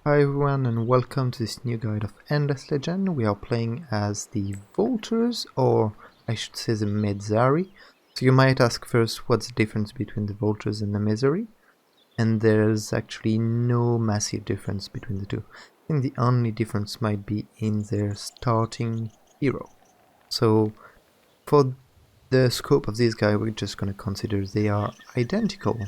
Hi everyone and welcome to this new guide of Endless Legend. We are playing as the Vultures, or I should say the Mezari. So you might ask first what's the difference between the Vultures and the Mezari, and there's actually no massive difference between the two. I think the only difference might be in their starting hero. So for the scope of this guy, we're just going to consider they are identical.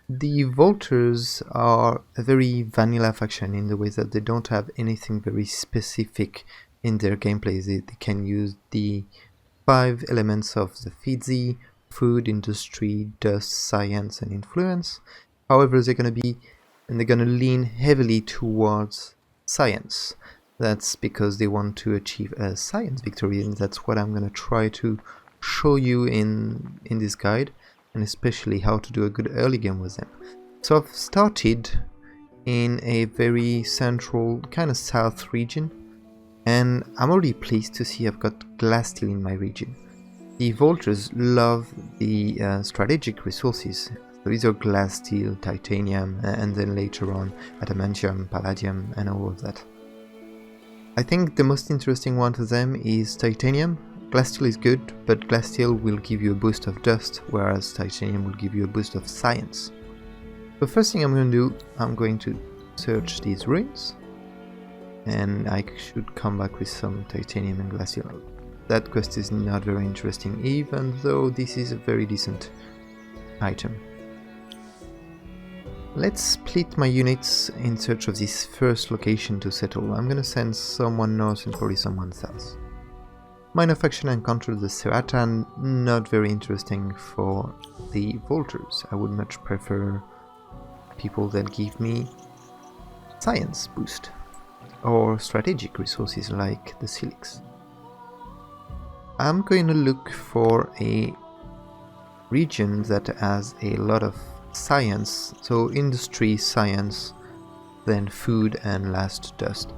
The Vultures are a very vanilla faction in the way that they don't have anything very specific in their gameplay. They can use the 5 elements of the FIDSI: food, industry, dust, science, and influence. However, they're going to lean heavily towards science. That's because they want to achieve a science victory, and that's what I'm going to try to show you in this guide, and especially how to do a good early game with them. So I've started in a very central, kind of south region, and I'm already pleased to see I've got glass steel in my region. The Vultures love the strategic resources. So these are glass, steel, titanium, and then later on adamantium, palladium, and all of that. I think the most interesting one to them is titanium. Glass steel is good, but glass steel will give you a boost of dust, whereas titanium will give you a boost of science. The first thing I'm going to do, I'm going to search these ruins, and I should come back with some titanium and glass steel. That quest is not very interesting, even though this is a very decent item. Let's split my units in search of this first location to settle. I'm going to send someone north and probably someone south. Minor faction encounter the Seratan, not very interesting for the Vultures. I would much prefer people that give me science boost or strategic resources like the Silix. I'm going to look for a region that has a lot of science, so industry, science, then food, and last dust.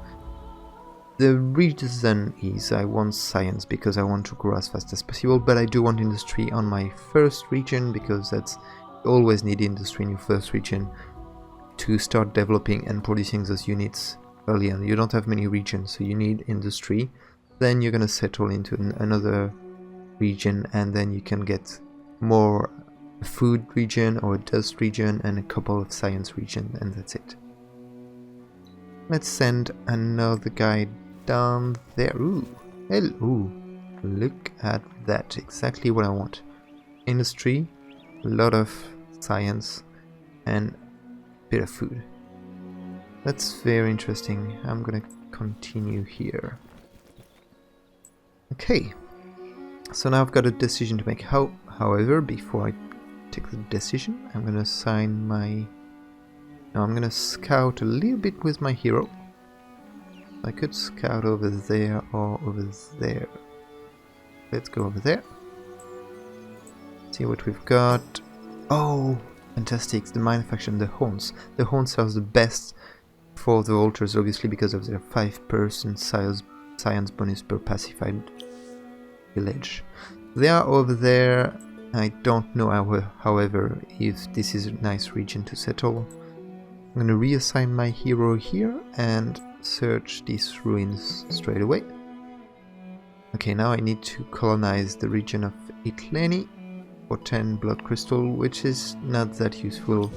The reason is I want science because I want to grow as fast as possible, but I do want industry on my first region because you always need industry in your first region to start developing and producing those units early on. You don't have many regions, so you need industry. Then you're going to settle into another region, and then you can get more food region or a dust region and a couple of science region, and that's it. Let's send another guy down there. Ooh, hello, look at that, exactly what I want. Industry, a lot of science, and a bit of food. That's very interesting. I'm gonna continue here. Okay, so now I've got a decision to make. However, before I take the decision, I'm gonna assign my... Now I'm gonna scout a little bit with my hero. I could scout over there or over there. Let's go over there. See what we've got. Oh, fantastic! The minor faction, the Horns. The Horns are the best for the Vultures, obviously, because of their 5% science bonus per pacified village. They are over there. I don't know, however, if this is a nice region to settle. I'm going to reassign my hero here and search these ruins straight away. Okay, now I need to colonize the region of Itleni for 10 blood crystal, which is not that useful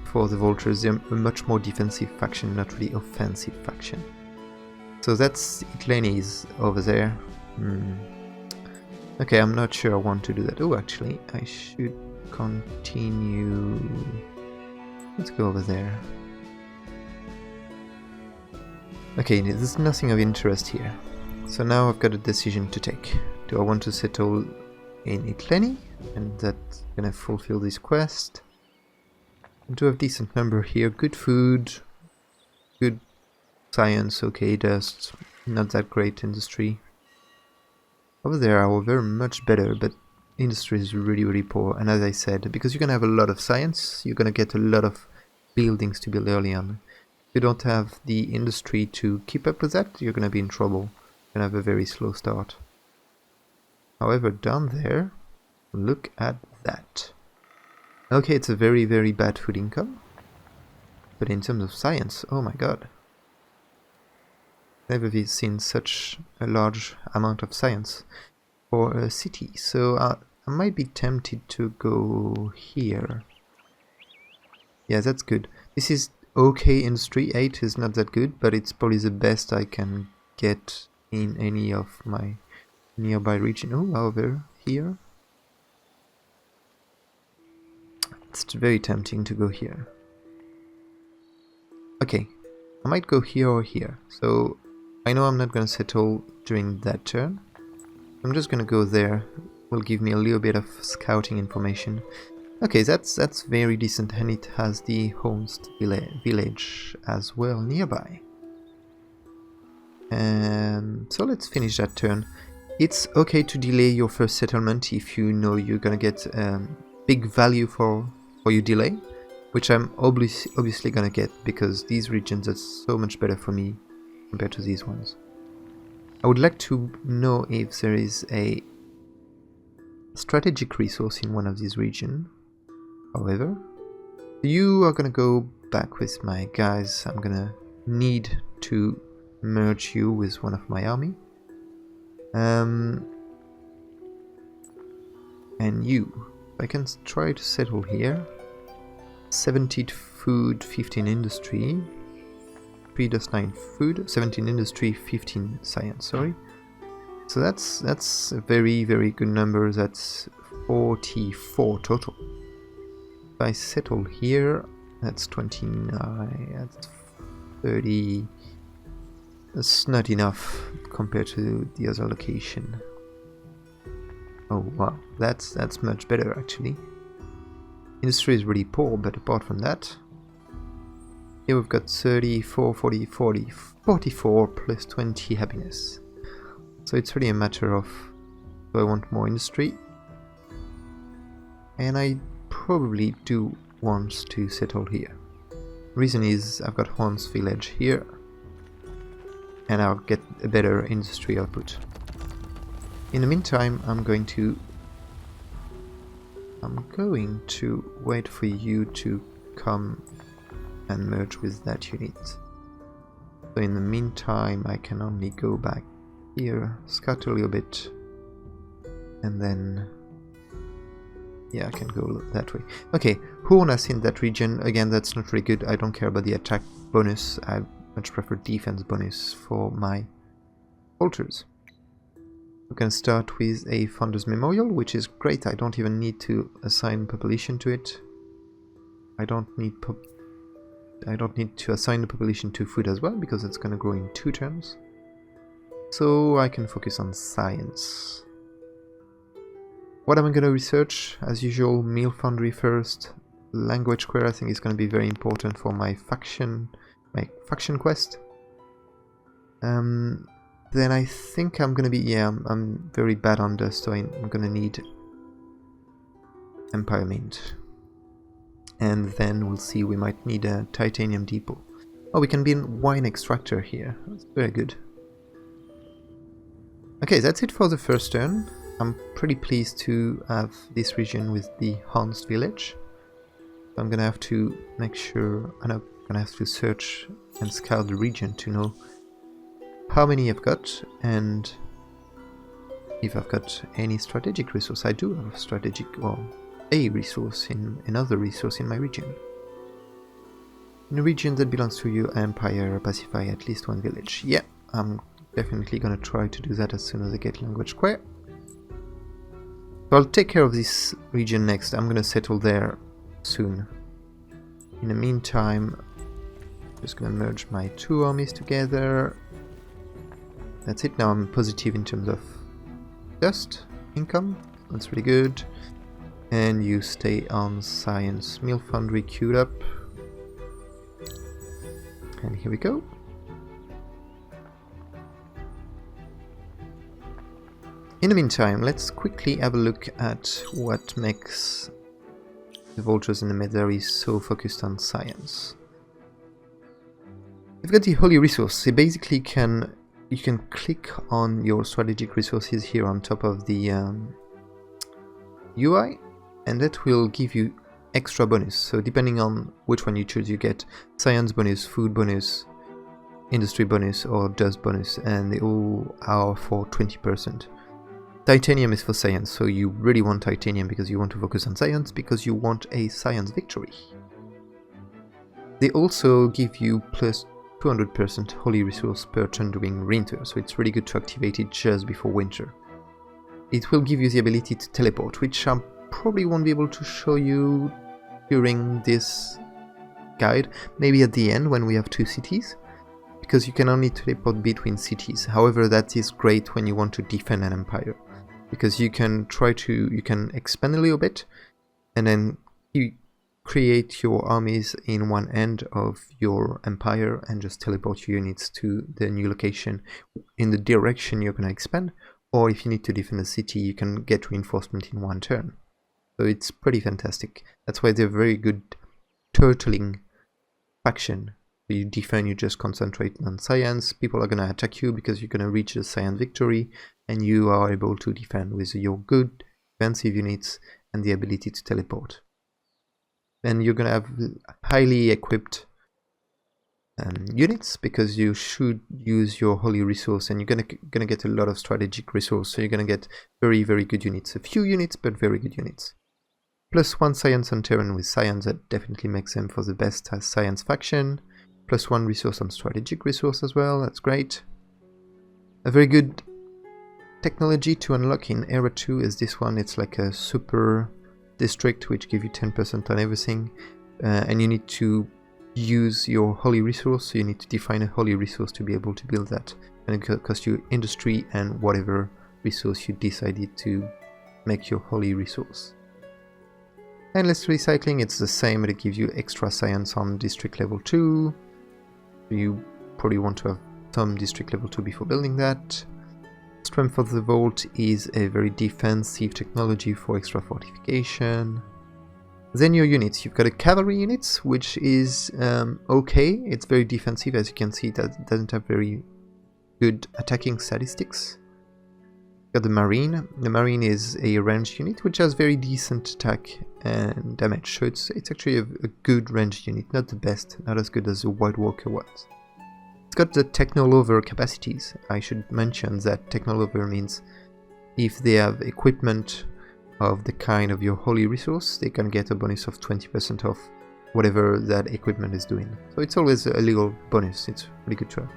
for the Vultures. They're a much more defensive faction, not really offensive faction. So that's Itleni is over there. Okay, I'm not sure I want to do that. Oh, actually, I should continue. Let's go over there. Okay, there's nothing of interest here. So now I've got a decision to take. Do I want to settle in Itleni? And that's gonna fulfill this quest. I do have decent number here. Good food, good science, okay, dust, not that great industry. Over there I will very much better, but industry is really poor. And as I said, because you're gonna have a lot of science, you're gonna get a lot of buildings to build early on. If you don't have the industry to keep up with that, you're gonna be in trouble. You're gonna have a very slow start. However, down there, look at that. Okay, it's a very bad food income. but in terms of science, oh my god. Never seen such a large amount of science for a city, so I might be tempted to go here. Yeah, that's good. This is okay. Industry 8 is not that good, but it's probably the best I can get in any of my nearby region. Oh, over here. It's very tempting to go here. Okay, I might go here or here. So I know I'm not going to settle during that turn. I'm just going to go there. Will give me a little bit of scouting information. Okay, that's very decent, and it has the host village as well nearby. And so let's finish that turn. It's okay to delay your first settlement if you know you're gonna get big value for your delay, which I'm obviously gonna get because these regions are so much better for me compared to these ones. I would like to know if there is a strategic resource in one of these regions. However, you are gonna go back with my guys. I'm gonna need to merge you with one of my army. And you, I can try to settle here. 70 food, 15 industry, 3-9 food, 17 industry, 15 science, sorry. So that's a very good number. That's 44 total. If I settle here, that's 29, that's 30. That's not enough compared to the other location. Oh wow, that's much better actually. Industry is really poor, but apart from that, here we've got 34, 40, 40, 44 plus 20 happiness. So it's really a matter of, do I want more industry? And I probably do want to settle here. Reason is I've got Horn's village here, and I'll get a better industry output. In the meantime, I'm going to wait for you to come and merge with that unit. So in the meantime, I can only go back here, scout a little bit, and then yeah, I can go that way. Okay, Hornas in that region, again, that's not really good. I don't care about the attack bonus. I much prefer defense bonus for my vultures. We can start with a Founders Memorial, which is great. I don't even need to assign population to it. I don't need to assign the population to food as well, because it's going to grow in 2 turns. So I can focus on science. What am I going to research? As usual, meal foundry first. Language query I think is going to be very important for my faction quest. Then I think I'm gonna be, yeah, I'm very bad on this, so I'm gonna need Empire Mint. And then we'll see, we might need a titanium depot. Oh, we can be in wine extractor here. That's very good. Okay, that's it for the first turn. I'm pretty pleased to have this region with the Hans village. I'm gonna have to make sure, I'm gonna have to search and scout the region to know how many I've got and if I've got any strategic resource. I do have a strategic, or a resource in another resource in my region. In a region that belongs to your empire, pacify at least 1 village. Yeah, I'm definitely gonna try to do that as soon as I get language square. So I'll take care of this region next. I'm gonna settle there soon. In the meantime, I'm just gonna merge my 2 armies together. That's it. Now I'm positive in terms of dust income. That's really good. And you stay on science. Mill foundry queued up. And here we go. In the meantime, let's quickly have a look at what makes the vultures in the Mezari so focused on science. You've got the holy resource. They basically you can click on your strategic resources here on top of the UI, and that will give you extra bonus. So depending on which one you choose, you get science bonus, food bonus, industry bonus, or dust bonus, and they all are for 20%. Titanium is for science, so you really want titanium because you want to focus on science, because you want a science victory. They also give you plus 200% holy resource per turn during winter, so it's really good to activate it just before winter. It will give you the ability to teleport, which I probably won't be able to show you during this guide, maybe at the end when we have 2 cities, because you can only teleport between cities. However, that is great when you want to defend an empire, because you can expand a little bit and then you create your armies in one end of your empire and just teleport your units to the new location in the direction you're going to expand. Or if you need to defend a city, you can get reinforcement in one turn. So it's pretty fantastic. That's why they're very good turtling faction. You defend, you just concentrate on science. People are going to attack you because you're going to reach the science victory, and you are able to defend with your good defensive units and the ability to teleport. And you're going to have highly equipped units, because you should use your holy resource, and you're gonna get a lot of strategic resource, so you're gonna get very, very good units. A few units, but very good units. Plus 1 science on terrain with science, that definitely makes them for the best as science faction. Plus 1 resource on strategic resource as well, that's great. A very good technology to unlock in Era 2 is this one. It's like a super district which gives you 10% on everything, and you need to use your holy resource, so you need to define a holy resource to be able to build that, and it will cost you industry and whatever resource you decided to make your holy resource. Endless recycling, it's the same, but it gives you extra science on district level 2. You probably want to have some district level 2 before building that. Strength of the Vault is a very defensive technology for extra fortification. Then your units, you've got a cavalry units, which is okay. It's very defensive, as you can see. That doesn't have very good attacking statistics. You've got the marine. The marine is a ranged unit which has very decent attack and damage. So it's actually a good ranged unit, not the best, not as good as the White Walker was. It's got the Technolover capacities. I should mention that Technolover means if they have equipment of the kind of your holy resource, they can get a bonus of 20% off whatever that equipment is doing. So it's always a little bonus, it's really good to have.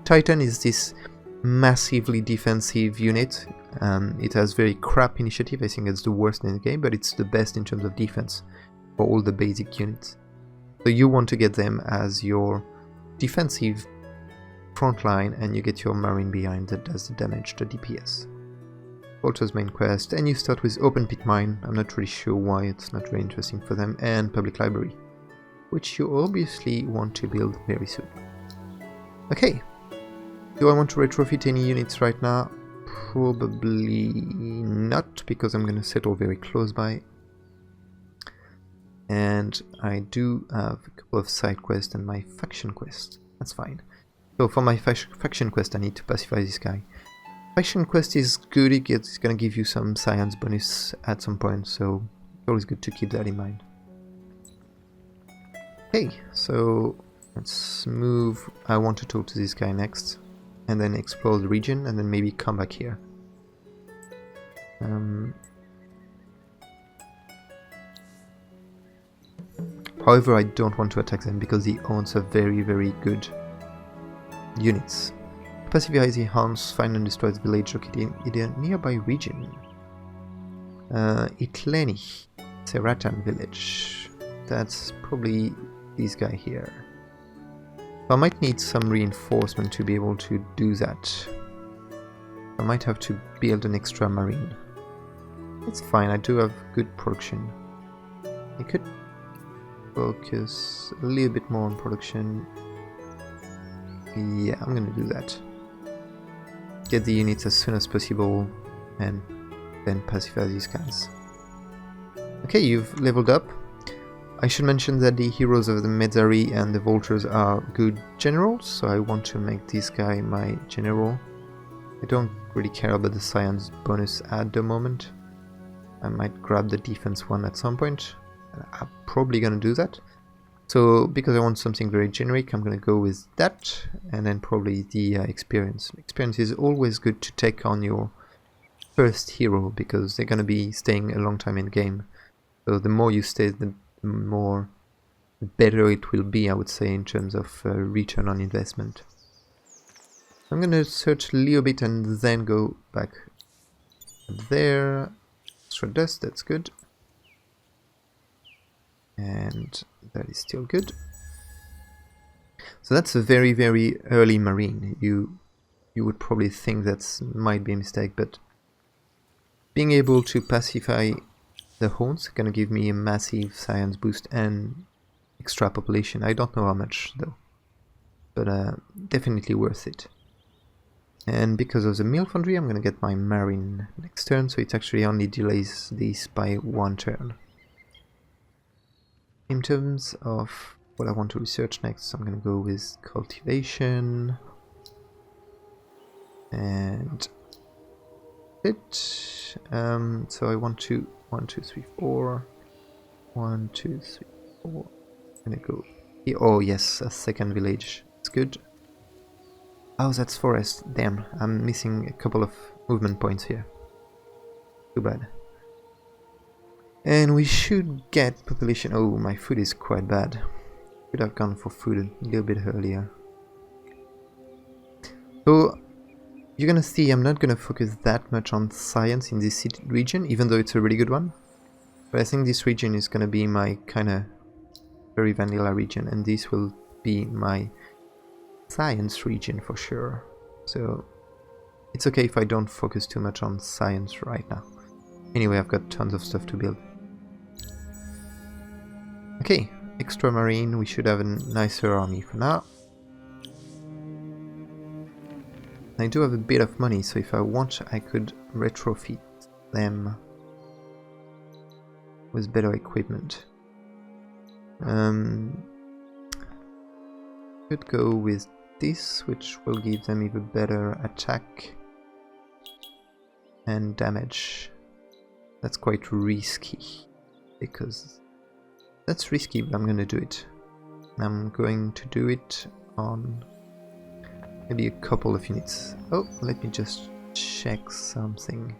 Titan is this massively defensive unit. It has very crap initiative, I think it's the worst in the game, but it's the best in terms of defense for all the basic units. So you want to get them as your defensive front line, and you get your marine behind that does the damage, the DPS. Volta's main quest, and you start with Open Pit Mine. I'm not really sure why, it's not very interesting for them, and Public Library, which you obviously want to build very soon. Okay, do I want to retrofit any units right now? Probably not, because I'm going to settle very close by. And I do have a couple of side quests and my faction quest. That's fine. So for my faction quest I need to pacify this guy. Faction quest is good, it's gonna give you some science bonus at some point, so it's always good to keep that in mind. Okay, so let's move. I want to talk to this guy next, and then explore the region, and then maybe come back here. However, I don't want to attack them because the Haunts are very, very good units. Pacify the Haunts, find and destroy the village located in a nearby region. Itleni, Seratan village. That's probably this guy here. I might need some reinforcement to be able to do that. I might have to build an extra marine. It's fine, I do have good production. I could focus a little bit more on production. Yeah, I'm gonna do that. Get the units as soon as possible and then pacify these guys. Okay, you've leveled up. I should mention that the heroes of the Mezari and the Vultures are good generals, so I want to make this guy my general. I don't really care about the science bonus at the moment. I might grab the defense one at some point. I'm probably gonna do that. So because I want something very generic, I'm gonna go with that, and then probably the experience. Experience is always good to take on your first hero, because they're gonna be staying a long time in game. So the more you stay, the more better it will be, I would say, in terms of return on investment. I'm gonna search a little bit and then go back there. Extra dust, that's good. And that is still good. So that's a very, very early marine. You would probably think that might be a mistake, but being able to pacify the horns is gonna give me a massive science boost and extra population. I don't know how much though, but definitely worth it. And because of the mill foundry, I'm gonna get my marine next turn, so it actually only delays this by 1 turn. In terms of what I want to research next, I'm gonna go with cultivation and it. So I want to 1, 2, 3, 4. 1, 2, 3, 4. I'm gonna go here. Oh yes, a second village. It's good. Oh, that's forest. Damn, I'm missing a couple of movement points here. Too bad. And we should get population. Oh, my food is quite bad. Should have gone for food a little bit earlier. So you're gonna see I'm not gonna focus that much on science in this region, even though it's a really good one. But I think this region is gonna be my kinda very vanilla region, and this will be my science region for sure. So it's okay if I don't focus too much on science right now. Anyway, I've got tons of stuff to build. Okay, extra marine, we should have a nicer army for now. I do have a bit of money, so if I want I could retrofit them with better equipment. Could go with this, which will give them even better attack and damage. That's quite risky, because that's risky, but I'm gonna do it. I'm going to do it on maybe a couple of units. Oh, let me just check something.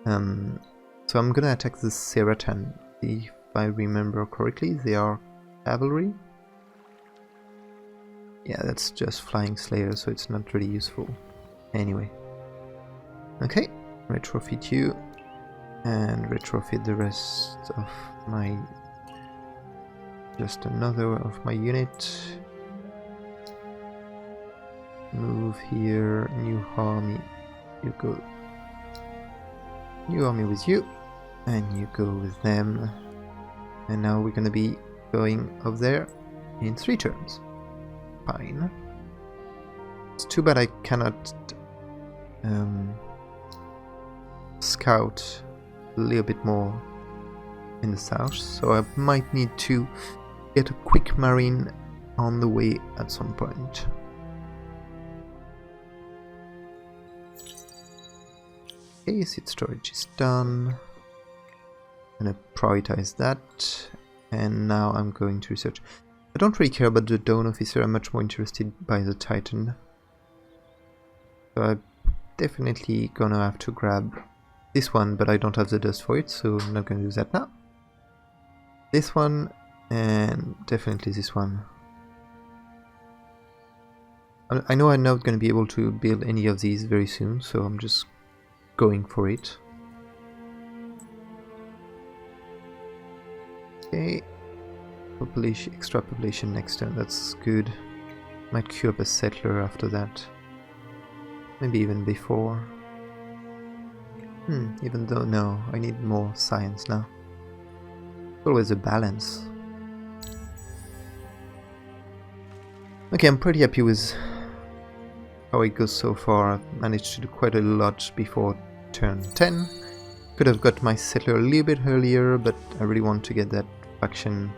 So I'm gonna attack the Seratan. If I remember correctly, they are cavalry. Yeah, that's just flying slayer, so it's not really useful. Anyway. Okay, retrofit you, and retrofit the rest of my... just another of my unit. Move here, new army, you go. New army with you, and you go with them. And now we're gonna be going up there in 3 turns. Fine. It's too bad I cannot scout a little bit more in the south, so I might need to get a quick marine on the way at some point. Okay, seed storage is done. I'm gonna prioritize that, and now I'm going to research. I don't really care about the Dawn Officer, I'm much more interested by the Titan. So I'm definitely gonna have to grab this one, but I don't have the dust for it, so I'm not gonna do that now. This one, and definitely this one. I know I'm not gonna be able to build any of these very soon, so I'm just going for it. Okay, population, extra population next turn, that's good. Might queue up a settler after that. Maybe even before. Even though, no, I need more science now. Always a balance. Okay, I'm pretty happy with how it goes so far. I've managed to do quite a lot before turn 10. Could have got my settler a little bit earlier, but I really want to get that faction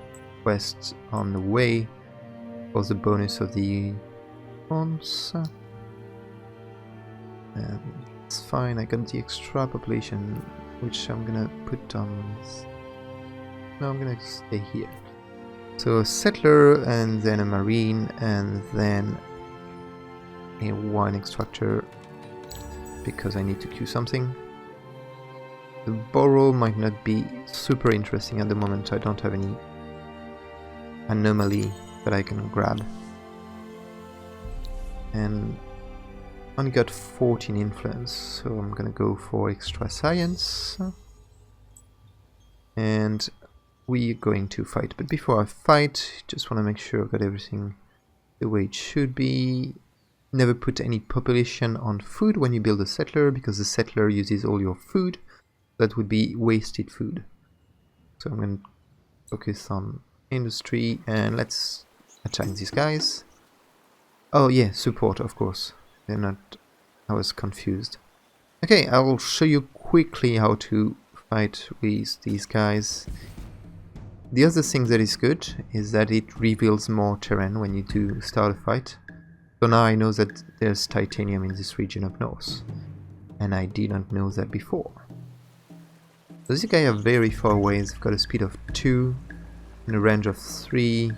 quest on the way for the bonus of the horns. It's fine, I got the extra population. which I'm gonna put on... No, I'm gonna stay here. So a settler, and then a marine, and then a wine extractor, because I need to queue something. The borrow might not be super interesting at the moment. I don't have any anomaly that I can grab. And only got 14 influence, so I'm gonna go for extra science. And we're going to fight. But before I fight, just want to make sure I got everything the way it should be. Never put any population on food when you build a settler, because the settler uses all your food. That would be wasted food. So I'm going to focus on industry, and let's attack these guys. Oh yeah, support, of course. They're not... I was confused. Okay, I will show you quickly how to fight with these guys. The other thing that is good is that it reveals more terrain when you do start a fight. So now I know that there's titanium in this region up north, and I didn't know that before. So these guys are very far away. They've got a speed of 2 and a range of 3.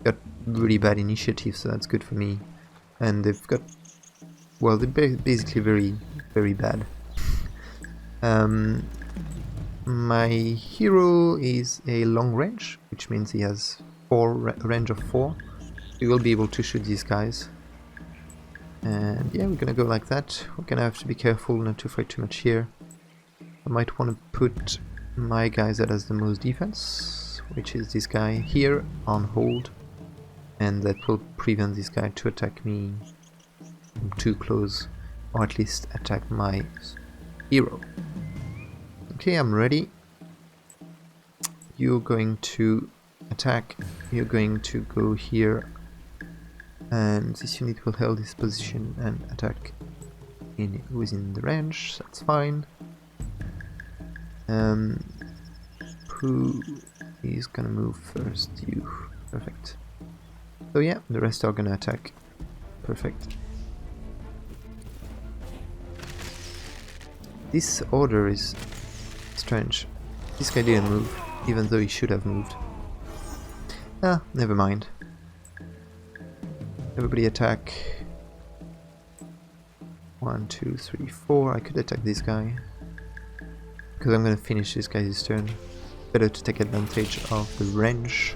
Got really bad initiative, so that's good for me. And they've got... well, they're basically very bad. My hero is a long range, which means he has range of 4. We will be able to shoot these guys. And yeah, we're gonna go like that. We're gonna have to be careful not to fight too much here. I might want to put my guy that has the most defense, which is this guy here, on hold. And that will prevent this guy to attack me from too close, or at least attack my hero. Okay, I'm ready. You're going to attack. You're going to go here, and this unit will hold this position and attack within the range. That's fine. Who is gonna move first? You. Perfect. So yeah, the rest are gonna attack. Perfect. This order is strange. This guy didn't move, even though he should have moved. Ah, never mind. Everybody attack. 1, 2, 3, 4. I could attack this guy, because I'm gonna finish this guy's turn. Better to take advantage of the range.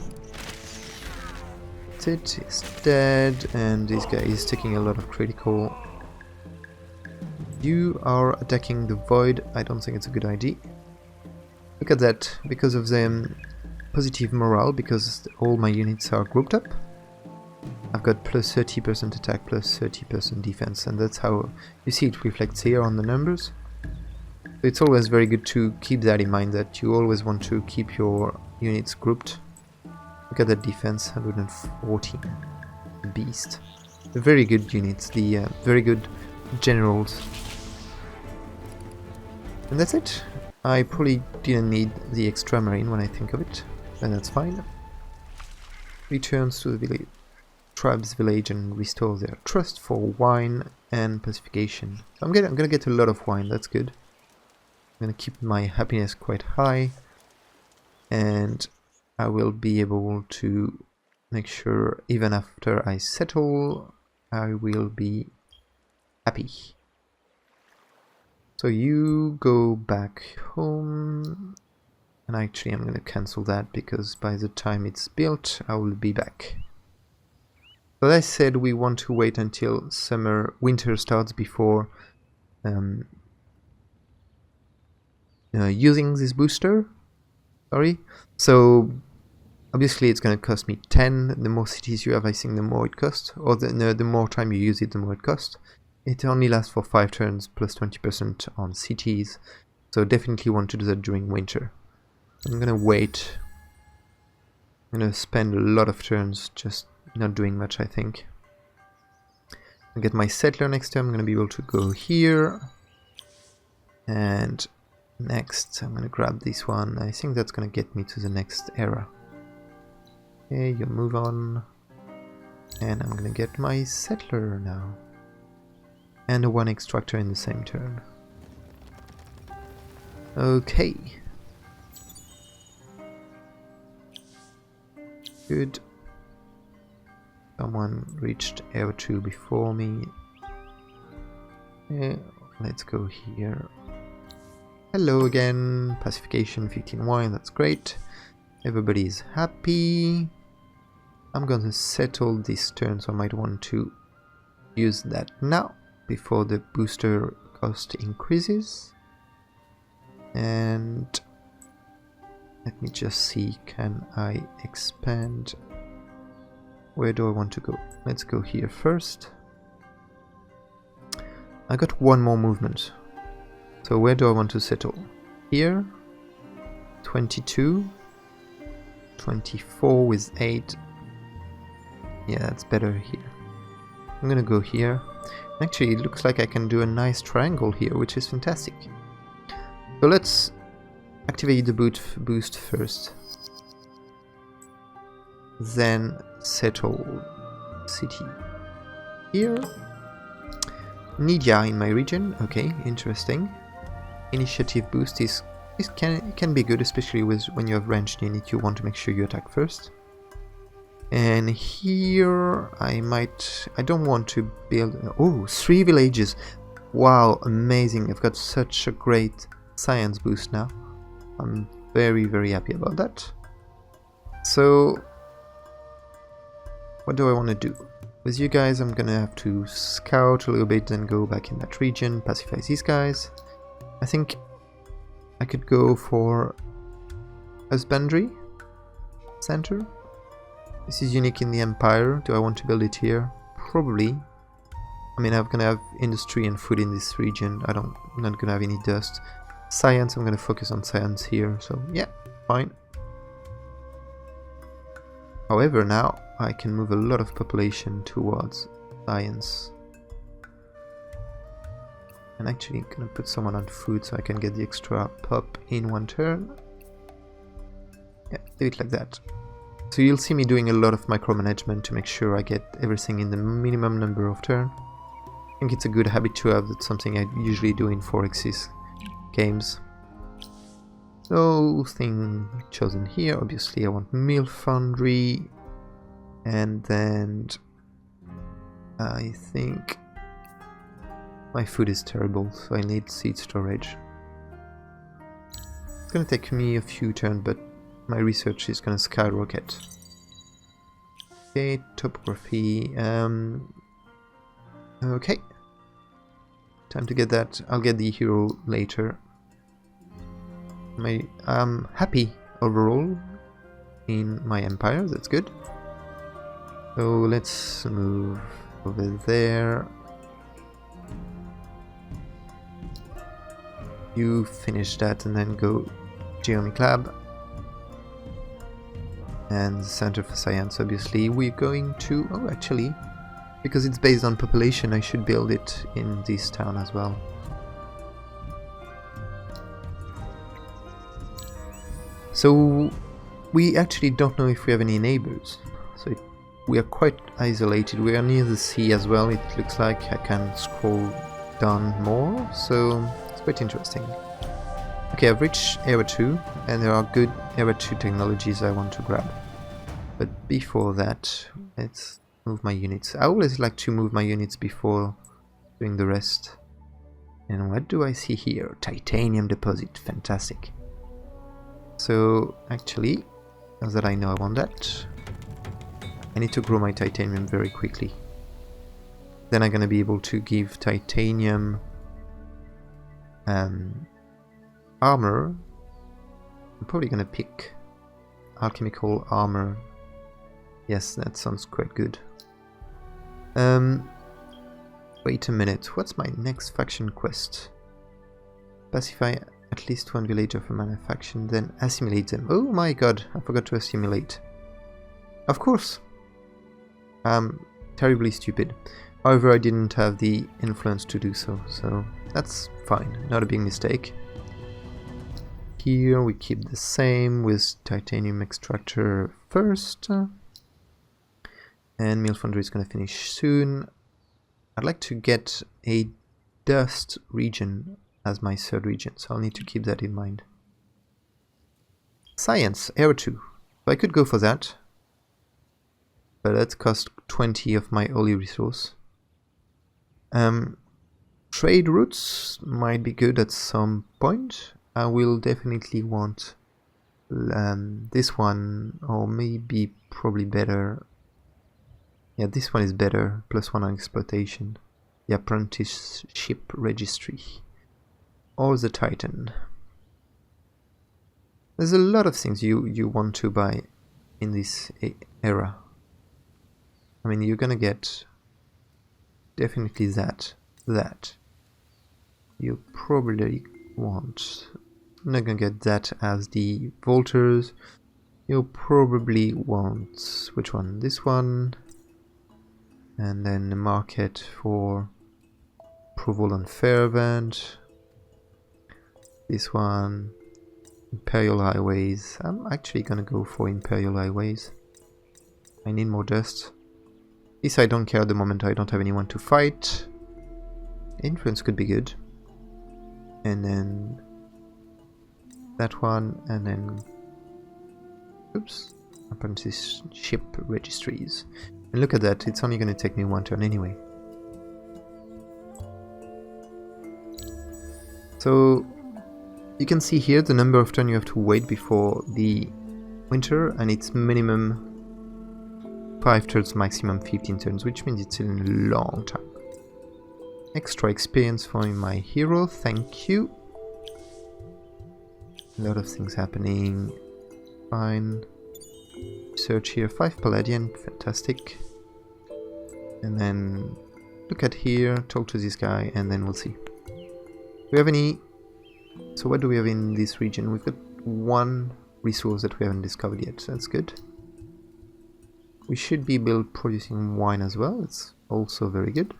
That's it, he's dead, and this guy is taking a lot of critical. You are attacking the void. I don't think it's a good idea. Look at that, because of the positive morale, because all my units are grouped up. I've got plus 30% attack, plus 30% defense, and that's how you see it reflects here on the numbers. It's always very good to keep that in mind, that you always want to keep your units grouped. Look at that defense, 114. Beast. The very good units, the very good generals. And that's it. I probably didn't need the extra marine when I think of it, and that's fine. Returns to the tribe's village and restore their trust for wine and pacification. So I'm gonna get a lot of wine, that's good. I'm gonna keep my happiness quite high, and I will be able to make sure even after I settle, I will be happy. So you go back home, and actually I'm gonna cancel that, because by the time it's built I will be back. So as I said, we want to wait until winter starts before using this booster. Sorry. So obviously it's going to cost me 10. The more cities you have, I think the more it costs, or the more time you use it, the more it costs. It only lasts for 5 turns, plus 20% on cities, so definitely want to do that during winter. I'm going to wait. I'm going to spend a lot of turns just not doing much, I think. I'll get my settler next turn. I'm going to be able to go here, and next I'm going to grab this one. I think that's going to get me to the next era. Okay, you move on, and I'm going to get my settler now, and a 1 extractor in the same turn. Okay. Good. Someone reached Air 2 before me. Let's go here. Hello again. Pacification 15 wine, that's great. Everybody's happy. I'm gonna settle this turn, so I might want to use that now before the booster cost increases. And let me just see, can I expand? Where do I want to go? Let's go here first. I got one more movement. So where do I want to settle? Here. 22. 24 with 8. Yeah, that's better here. I'm gonna go here. Actually, it looks like I can do a nice triangle here, which is fantastic. So let's activate the boost first. Then settle city here. Nidia in my region. Okay, interesting. Initiative boost can be good, especially when you have ranged unit. You want to make sure you attack first. And here I don't want to build. Oh, 3 villages. Wow, amazing. I've got such a great science boost now. I'm very, very happy about that. So what do I want to do? With you guys, I'm gonna have to scout a little bit and go back in that region, pacify these guys. I think I could go for husbandry center. This is unique in the Empire. Do I want to build it here? Probably. I mean, I'm gonna have industry and food in this region. I'm not gonna have any dust. Science, I'm gonna focus on science here. So yeah, fine. However, now I can move a lot of population towards science. And actually, I'm gonna put someone on food so I can get the extra pop in one turn. Yeah, do it like that. So you'll see me doing a lot of micromanagement to make sure I get everything in the minimum number of turns. I think it's a good habit to have. That's something I usually do in 4x's games. So, thing chosen here. Obviously, I want mill foundry. And then I think my food is terrible, so I need seed storage. It's gonna take me a few turns, but my research is gonna skyrocket. Okay, topography. Okay. Time to get that. I'll get the hero later. I'm happy overall in my empire, that's good. So let's move over there. You finish that and then go Geomic Lab. And the Center for Science, obviously. We're going to... Oh, actually, because it's based on population, I should build it in this town as well. So we actually don't know if we have any neighbors. So we are quite isolated. We are near the sea as well. It looks like I can scroll down more, so it's quite interesting. Okay, I've reached Era 2, and there are good Era 2 technologies I want to grab. But before that, let's move my units. I always like to move my units before doing the rest. And what do I see here? Titanium deposit, fantastic. So actually, now that I know I want that, I need to grow my titanium very quickly. Then I'm gonna be able to give titanium armor. I'm probably gonna pick alchemical armor. Yes, that sounds quite good. Wait a minute, what's my next faction quest? Pacify at least one villager from my faction, then assimilate them. Oh my god, I forgot to assimilate. Of course! I'm terribly stupid. However, I didn't have the influence to do so, so that's fine, not a big mistake. Here we keep the same with titanium extractor first. And mill foundry is going to finish soon. I'd like to get a dust region as my third region, so I'll need to keep that in mind. Science, Air 2. So I could go for that, but that costs 20 of my early resource. Trade routes might be good at some point. I will definitely want this one, or maybe probably better. Yeah, this one is better, +1 on exploitation. The apprenticeship registry. Or the Titan. There's a lot of things you want to buy in this era. I mean, you're gonna get definitely that. You probably want. I'm not gonna get that as the Volters. You'll probably want which one? This one. And then the market for approval on Fairvent. This one. Imperial Highways. I'm actually gonna go for Imperial Highways. I need more dust. This I don't care at the moment, I don't have anyone to fight. Influence could be good. And then that one, and then oops, apprenticeship registries. And look at that, it's only gonna take me one turn anyway. So you can see here the number of turns you have to wait before the winter, and it's minimum 5 turns, maximum 15 turns, which means it's a long time. Extra experience for my hero, thank you. A lot of things happening. Fine. Search here, 5 Palladian, fantastic. And then look at here, talk to this guy, and then we'll see. Do we have any... So what do we have in this region? We've got 1 resource that we haven't discovered yet, so that's good. We should be producing wine as well, it's also very good.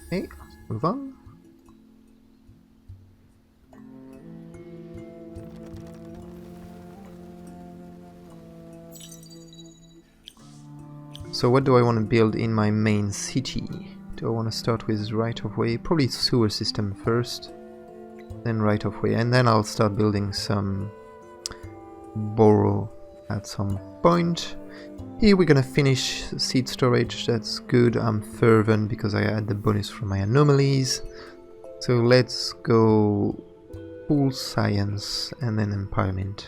Okay, let's move on. So what do I want to build in my main city? Do I want to start with right of way? Probably sewer system first, then right of way, and then I'll start building some borough at some point. Here we're gonna finish seed storage, that's good. I'm fervent because I had the bonus from my anomalies. So let's go full science and then empowerment.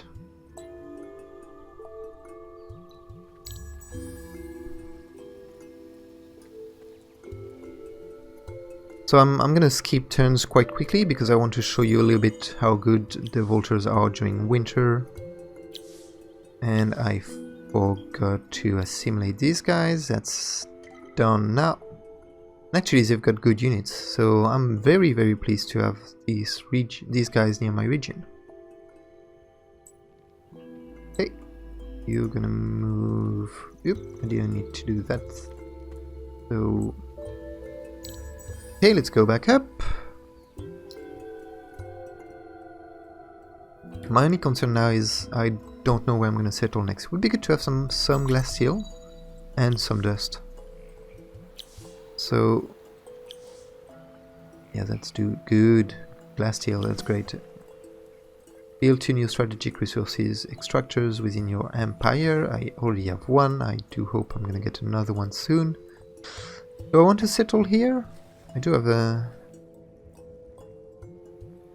So I'm gonna skip turns quite quickly because I want to show you a little bit how good the Volters are during winter. And I forgot to assimilate these guys, that's done now. Actually they've got good units, so I'm very pleased to have these guys near my region. Okay, you're gonna move... Oop, I didn't need to do that. So... Okay, let's go back up. My only concern now is I don't know where I'm going to settle next. It would be good to have some glass steel and some dust. So, yeah, that's good. Glass steel, that's great. Build 2 new strategic resources extractors within your empire. I already have 1. I do hope I'm going to get another one soon. Do I want to settle here? I do have a...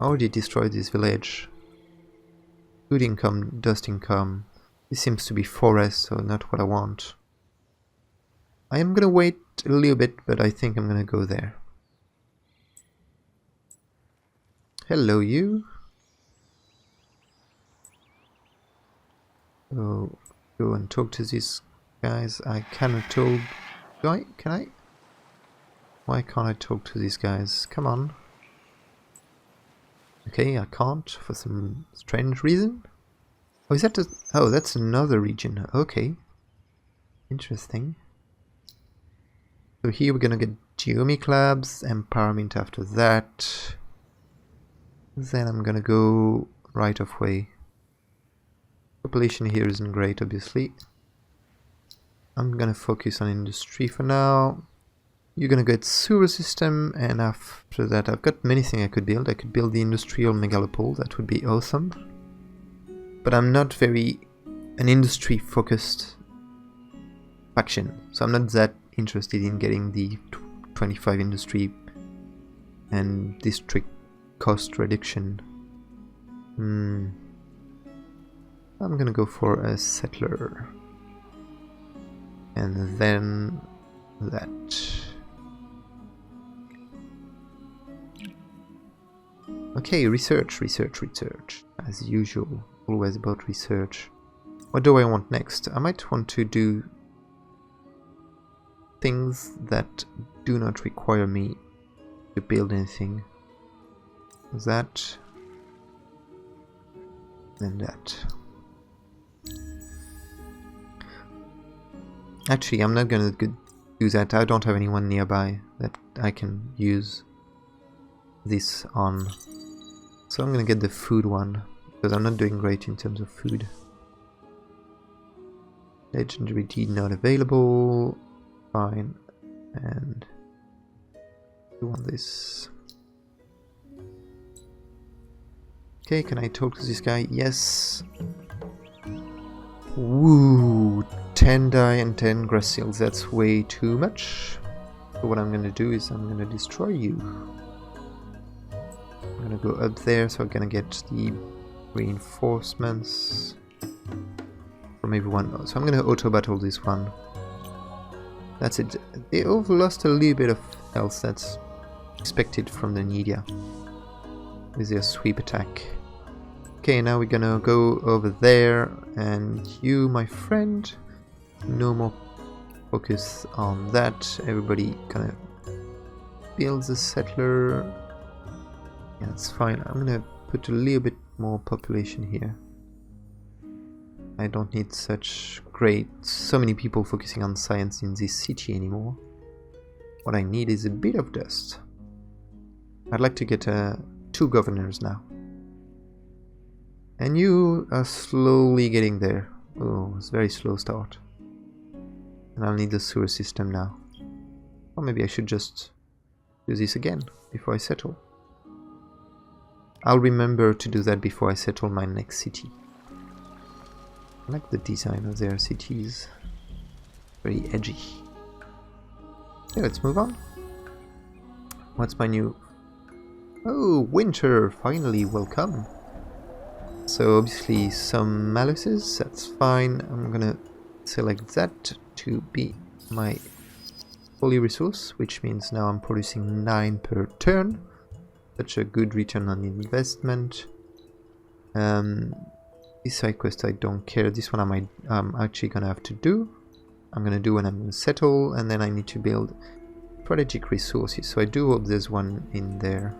I already destroyed this village. Good income, dust income. This seems to be forest, so not what I want. I am gonna wait a little bit, but I think I'm gonna go there. Hello, you. Oh, go and talk to these guys. I cannot talk. Can I? Why can't I talk to these guys? Come on. Okay, I can't for some strange reason. Oh, is that oh, that's another region. Okay. Interesting. So here we're gonna get Geomy Clubs, Empowerment after that. Then I'm gonna go right of way. Population here isn't great, obviously. I'm gonna focus on industry for now. You're gonna get sewer system, and after that I've got many things I could build. I could build the industrial megalopole, that would be awesome. But I'm not very an industry focused faction, so I'm not that interested in getting the 25 industry and district cost reduction. I'm gonna go for a settler. And then that. Okay, research. As usual, always about research. What do I want next? I might want to do things that do not require me to build anything. That. And that. Actually, I'm not gonna do that. I don't have anyone nearby that I can use this on. So I'm gonna get the food one, because I'm not doing great in terms of food. Legendary deed not available. Fine. And we want this. Okay, can I talk to this guy? Yes. Woo! 10 dye and 10 grass seals. That's way too much. So what I'm gonna do is I'm gonna destroy you. I'm gonna go up there, so I'm gonna get the reinforcements from everyone. So I'm gonna auto battle this one. That's it. They all lost a little bit of health. That's expected from the Nidia with their sweep attack. Okay, now we're gonna go over there, and you, my friend, no more focus on that. Everybody kind of builds a settler. Yeah, that's fine. I'm gonna put a little bit more population here. I don't need so many people focusing on science in this city anymore. What I need is a bit of dust. I'd like to get 2 governors now. And you are slowly getting there. Oh, it's a very slow start. And I'll need the sewer system now. Or maybe I should just do this again before I settle. I'll remember to do that before I settle my next city. I like the design of their cities. Very edgy. Okay, let's move on. What's my new... Oh, winter! Finally, welcome! So obviously some maluses, that's fine. I'm gonna select that to be my holy resource, which means now I'm producing 9 per turn. Such a good return on investment. This side quest I don't care. This one I'm actually gonna have to do. I'm gonna do when I'm gonna settle, and then I need to build strategic resources. So I do hope there's one in there.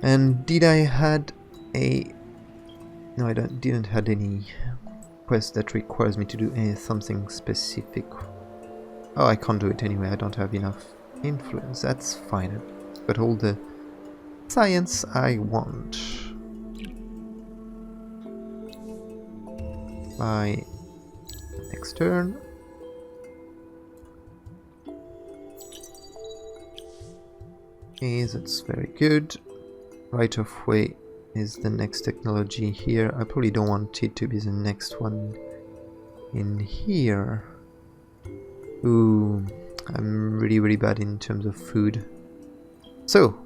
And did I had a... No, I didn't had any quest that requires me to do something specific. Oh, I can't do it anyway. I don't have enough influence. That's fine. I've got all the science I want. By next turn. Okay, that's very good. Right of way is the next technology here. I probably don't want it to be the next one in here. Ooh, I'm really bad in terms of food. So,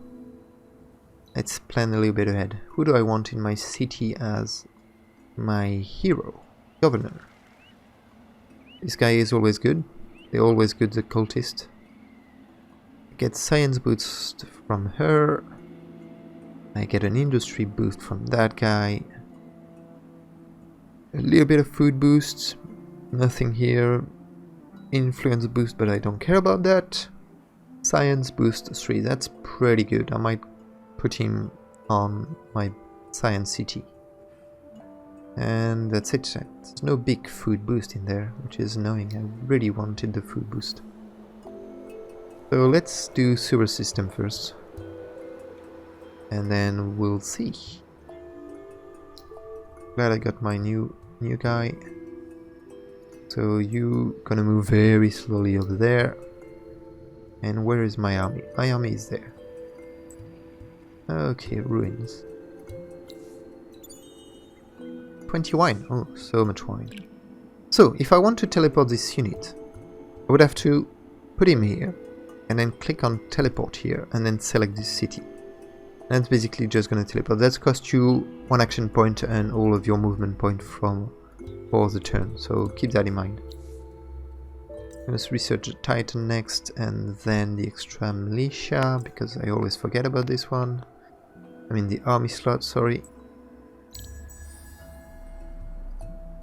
let's plan a little bit ahead. Who do I want in my city as my hero? Governor. This guy is always good. They're always good, the cultist. Get science boost from her. I get an industry boost from that guy. A little bit of food boost. Nothing here. Influence boost, but I don't care about that. Science boost 3. That's pretty good. I might put him on my science city. And that's it. There's no big food boost in there, which is annoying. I really wanted the food boost. So let's do sewer system first. And then we'll see. Glad I got my new guy. So you gonna move very slowly over there. And where is my army? My army is there. Okay, ruins. 20 wine. Oh, so much wine. So, if I want to teleport this unit, I would have to put him here, and then click on teleport here, and then select this city. And it's basically just gonna teleport. That's cost you 1 action point and all of your movement point for the turn, so keep that in mind. Let's research the Titan next, and then the extra militia, because I always forget about this one. I mean the army slot, sorry.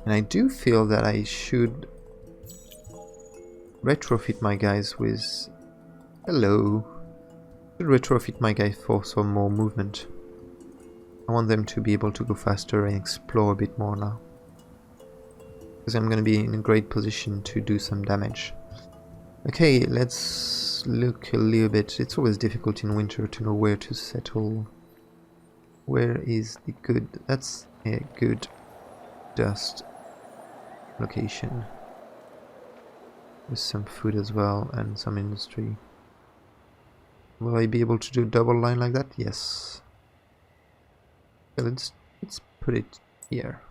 And I do feel that I should retrofit my guys with... Hello. I should retrofit my guys for some more movement. I want them to be able to go faster and explore a bit more now. Because I'm going to be in a great position to do some damage. Okay, let's look a little bit. It's always difficult in winter to know where to settle. Where is the good... That's a good dust location. With some food as well and some industry. Will I be able to do a double line like that? Yes. Okay, let's put it here.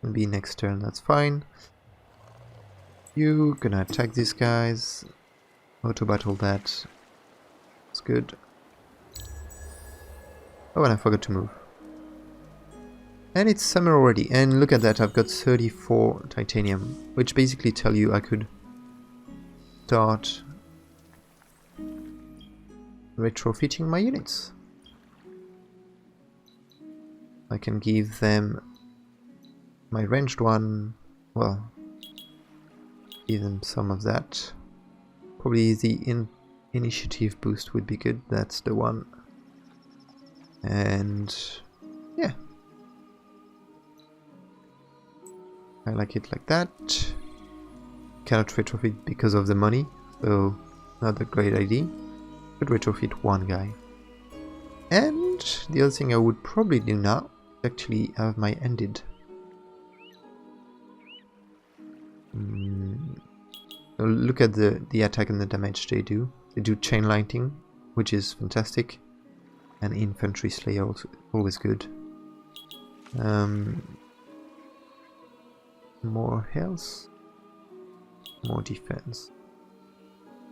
Maybe next turn, that's fine. You gonna attack these guys. Auto battle that. That's good. Oh, and I forgot to move. And it's summer already, and look at that, I've got 34 titanium, which basically tell you I could start retrofitting my units. I can give them my ranged one, well, give them some of that. Probably the initiative boost would be good, that's the one. And yeah. I like it like that. Cannot retrofit because of the money, so not a great idea. Could retrofit one guy. And the other thing I would probably do now is actually have my ended. Look at the attack and the damage they do. They do chain lightning, which is fantastic, and infantry slayer also, always good. More health, more defense.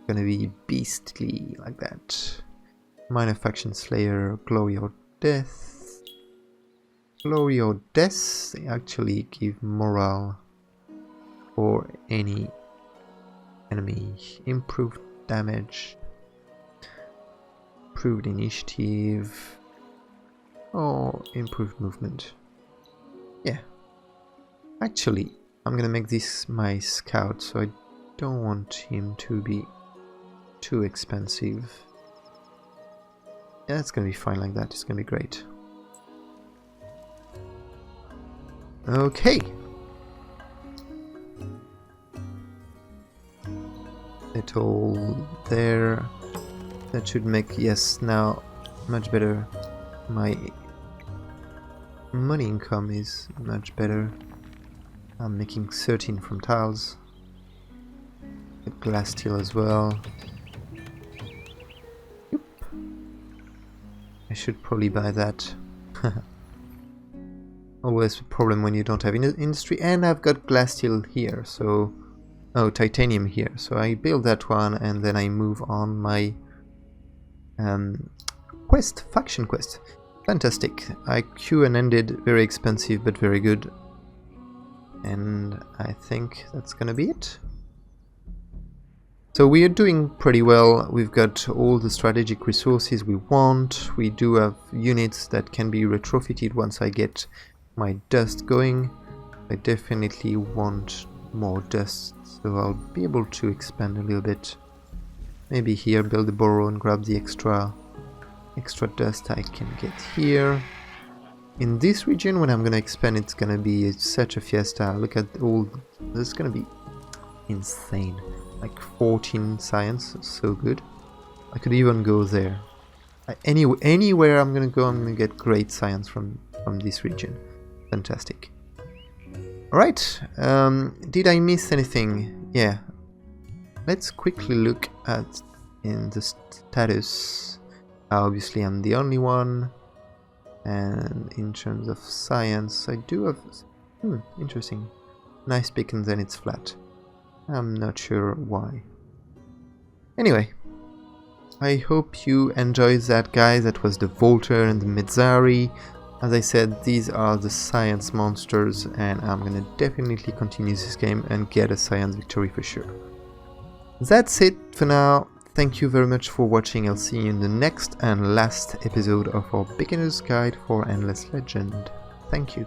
Gonna be beastly like that. Minor faction slayer, glory or death. Glory or death, they actually give morale for any enemy. Improved damage, improved initiative, or improved movement. Yeah. Actually, I'm gonna make this my scout, so I don't want him to be too expensive. Yeah, it's gonna be fine like that, it's gonna be great. Okay. It all there. That should make, yes, now much better. My money income is much better. I'm making 13 from tiles. Get glass steel as well. Yep. I should probably buy that. Always a problem when you don't have industry. And I've got glass steel here, so... Oh, titanium here. So I build that one and then I move on my quest, faction quest. Fantastic. I queue and ended, very expensive but very good. And I think that's gonna be it. So we are doing pretty well. We've got all the strategic resources we want. We do have units that can be retrofitted once I get my dust going. I definitely want more dust, so I'll be able to expand a little bit. Maybe here build a burrow and grab the extra dust I can get here. In this region, when I'm gonna expand, it's gonna be such a fiesta. Look at all, this is gonna be insane. Like 14 science, so good. I could even go there. Anywhere I'm gonna go, I'm gonna get great science from this region. Fantastic. Right, did I miss anything? Yeah. Let's quickly look at in the status. Obviously I'm the only one. And in terms of science, I do have... interesting. Nice pick and then it's flat. I'm not sure why. Anyway, I hope you enjoyed that, guys. That was the Volter and the Mezari. As I said, these are the science monsters, and I'm gonna definitely continue this game and get a science victory for sure. That's it for now. Thank you very much for watching. I'll see you in the next and last episode of our Beginner's Guide for Endless Legend. Thank you.